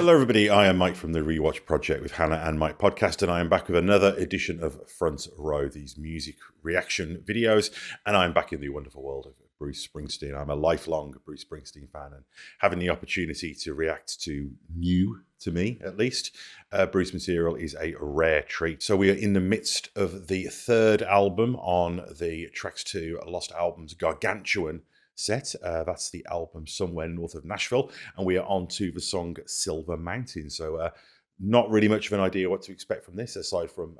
Hello everybody, I am Mike from the Rewatch Project with Hannah and Mike podcast, and I am back with another edition of Front Row, these music reaction videos, and I'm back in the wonderful world of Bruce Springsteen. I'm a lifelong Bruce Springsteen fan, and having the opportunity to react to new, to me at least, Bruce material is a rare treat. So we are in the midst of the third album on the Tracks to Lost Albums gargantuan set. That's the album Somewhere North of Nashville, and we are on to the song Silver Mountain. So not really much of an idea what to expect from this, aside from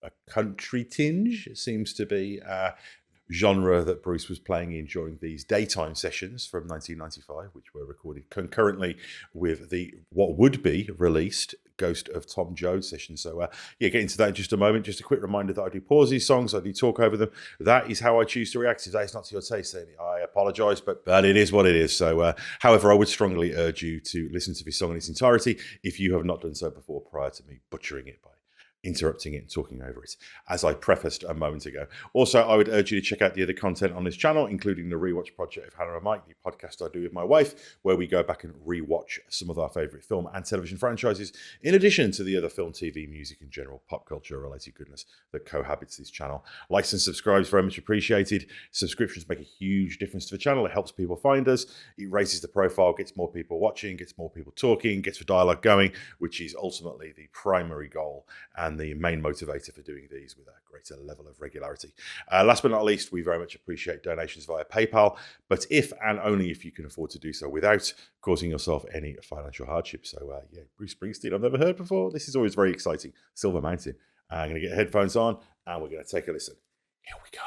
a country tinge. It seems to be genre that Bruce was playing in during these daytime sessions from 1995, which were recorded concurrently with the what would be released Ghost of Tom Joad session. So yeah, get into that in just a moment. Just a quick reminder that I do pause these songs, I do talk over them. That is how I choose to react. If that is not to your taste, then I apologize, but it is what it is. So however, I would strongly urge you to listen to this song in its entirety if you have not done so before, prior to me butchering it by interrupting it and talking over it, as I prefaced a moment ago. Also, I would urge you to check out the other content on this channel, including the Rewatch Project of Hannah and Mike, the podcast I do with my wife, where we go back and rewatch some of our favourite film and television franchises, in addition to the other film, TV, music, and general pop culture related goodness that cohabits this channel. Likes and subscribes very much appreciated. Subscriptions make a huge difference to the channel. It helps people find us. It raises the profile, gets more people watching, gets more people talking, gets the dialogue going, which is ultimately the primary goal and the main motivator for doing these with a greater level of regularity. Last but not least, we very much appreciate donations via PayPal, but if and only if you can afford to do so without causing yourself any financial hardship. So yeah, Bruce Springsteen, I've never heard before. This is always very exciting. Silver Mountain. I'm going to get headphones on and we're going to take a listen. Here we go.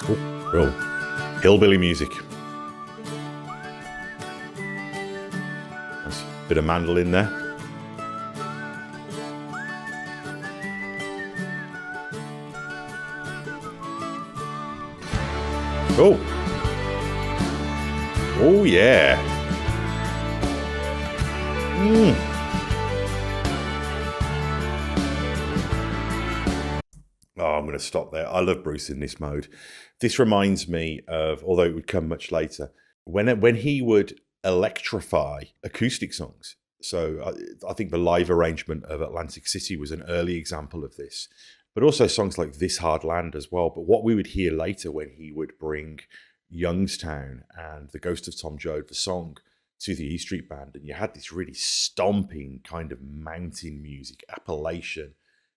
Oh, real hillbilly music. Bit of mandolin there. Oh. Oh, yeah. Oh, I'm going to stop there. I love Bruce in this mode. This reminds me of, although it would come much later, when he would electrify acoustic songs. So I think the live arrangement of Atlantic City was an early example of this, but also songs like This Hard Land as well. But what we would hear later when he would bring Youngstown and the Ghost of Tom Joad, the song, to the E Street Band, and you had this really stomping kind of mountain music, Appalachian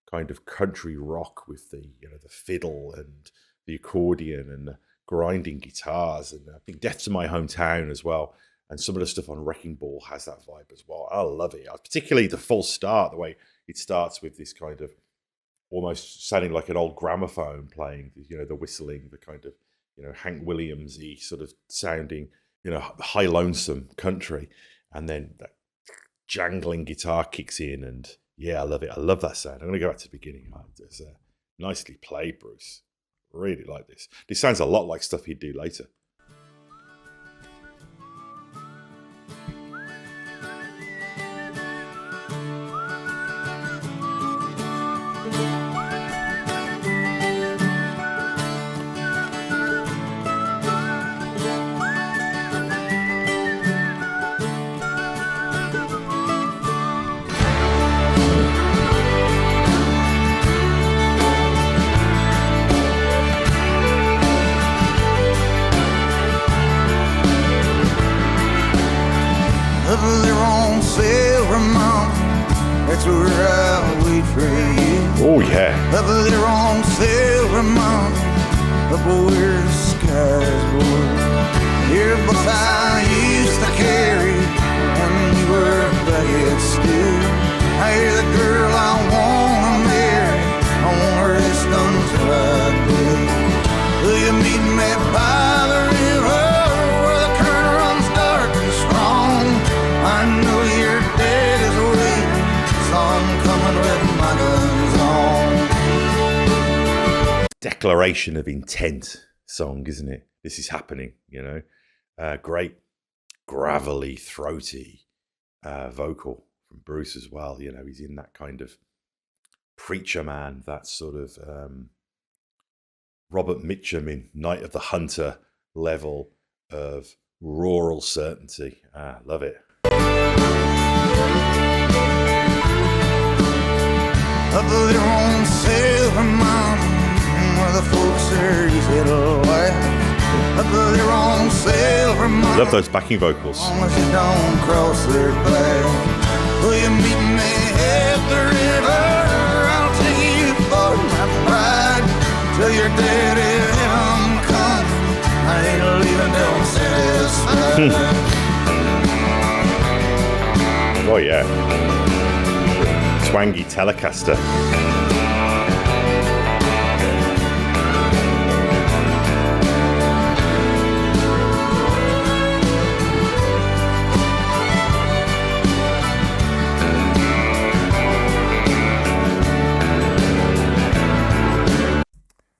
kind of country rock with the, you know, the fiddle and the accordion and the grinding guitars, and I think Death to My Hometown as well. And some of the stuff on Wrecking Ball has that vibe as well. I love it. Particularly the full start, the way it starts with this kind of almost sounding like an old gramophone playing, you know, the whistling, the kind of, you know, Hank Williams-y sort of sounding, you know, high lonesome country. And then that jangling guitar kicks in, and yeah, I love it. I love that sound. I'm going to go back to the beginning. It's nicely played, Bruce. Really like this. This sounds a lot like stuff he'd do later. Up there on Silver Mountain, that's where I wait for you. Oh yeah. Up there on Silver Mountain, up where the sky's blue. Your books I used to carry when you were back at school. I hear the girl I wanna marry, I want her this done till I do. Will you meet me by the river where the current runs dark and strong? I know your dad is waiting, so I'm coming with my guns on. Declaration of intent song, isn't it? This is happening, you know. Great, gravelly, throaty vocal from Bruce as well. You know, he's in that kind of preacher man, that sort of Robert Mitchum in Night of the Hunter level of rural certainty. Love it. Up their own silver mountain where the folks are easy to laugh. Up their own silver mountain. Love those backing vocals. As long as you don't cross their path. Will you meet me at the river? I'll take you for my bride. Till your daddy I'm coming. I ain't leaving till I'm satisfied. Oh yeah. Twangy Telecaster.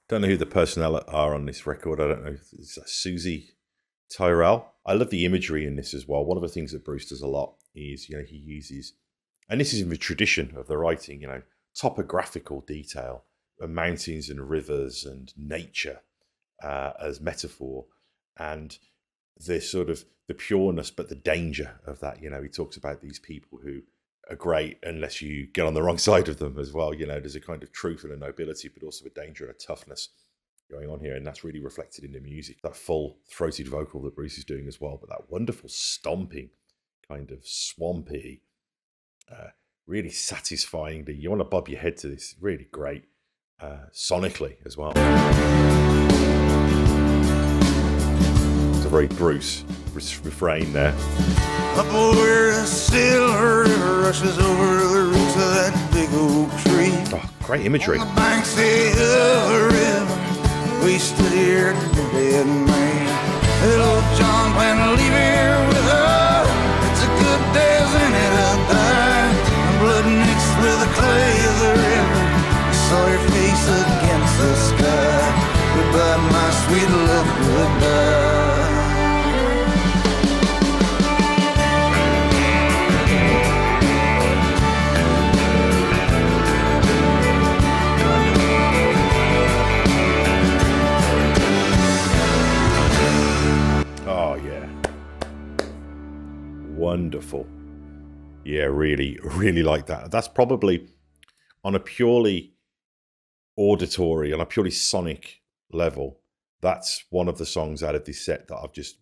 Don't know who the personnel are on this record. I don't know. It's Susie Tyrell. I love the imagery in this as well. One of the things that Bruce does a lot is, he uses, and this is in the tradition of the writing, topographical detail, mountains and rivers and nature as metaphor, and the sort of the pureness, but the danger of that. He talks about these people who are great unless you get on the wrong side of them as well. There's a kind of truth and a nobility, but also a danger and a toughness going on here, and that's really reflected in the music. That full throated vocal that Bruce is doing as well, but that wonderful stomping, kind of swampy, really satisfying. You want to bob your head to this. Really great sonically as well. It's a very Bruce refrain there. Up where the silver river rushes over the roots of that big oak tree. Oh, great imagery. On the banks of the river, we stood here today and me. Little John planned to leave here with her. It's a good day as any to die. My blood mixed with the clay of the river. I saw your face against the sky. Goodbye, my sweet love, goodbye. Wonderful. Yeah, really, really like that. That's probably on a purely auditory, on a purely sonic level, that's one of the songs out of this set that I've just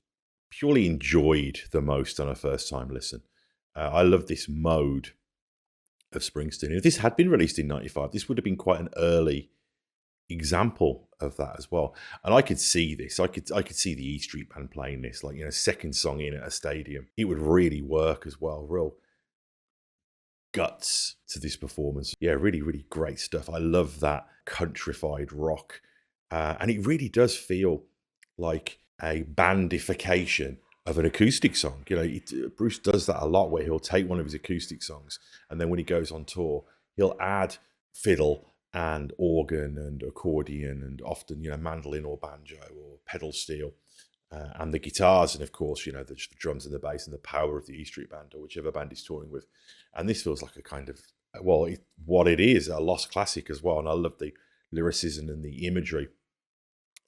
purely enjoyed the most on a first time listen. I love this mode of Springsteen. If this had been released in 95, this would have been quite an early example of that as well. And I could see this. I could see the E Street Band playing this, like, second song in at a stadium. It would really work as well. Real guts to this performance. Yeah, really, really great stuff. I love that countrified rock. And it really does feel like a bandification of an acoustic song. Bruce does that a lot, where he'll take one of his acoustic songs, and then when he goes on tour, he'll add fiddle and organ and accordion and often, mandolin or banjo or pedal steel and the guitars. And of course, the drums and the bass and the power of the E Street Band or whichever band he's touring with. And this feels like a kind of, what it is, a lost classic as well. And I love the lyricism and the imagery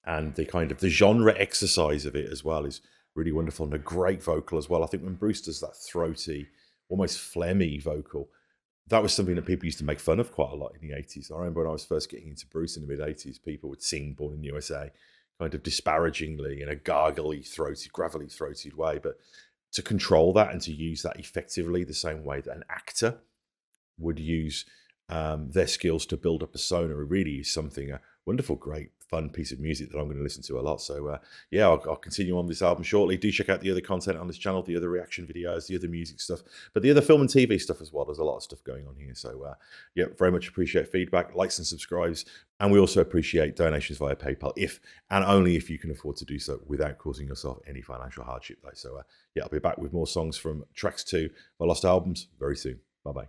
and the kind of the genre exercise of it as well is really wonderful, and a great vocal as well. I think when Bruce does that throaty, almost phlegmy vocal, that was something that people used to make fun of quite a lot in the 80s. I remember when I was first getting into Bruce in the mid-80s, people would sing Born in the USA kind of disparagingly in a gravelly throated way. But to control that and to use that effectively the same way that an actor would use their skills to build a persona, really is something, a wonderful, great, fun piece of music that I'm going to listen to a lot. So I'll continue on this album shortly. Do check out the other content on this channel, the other reaction videos, the other music stuff, but the other film and TV stuff as well. There's a lot of stuff going on here. So very much appreciate feedback, likes and subscribes. And we also appreciate donations via PayPal, if and only if you can afford to do so without causing yourself any financial hardship though. So I'll be back with more songs from tracks 2 of our lost albums very soon. Bye-bye.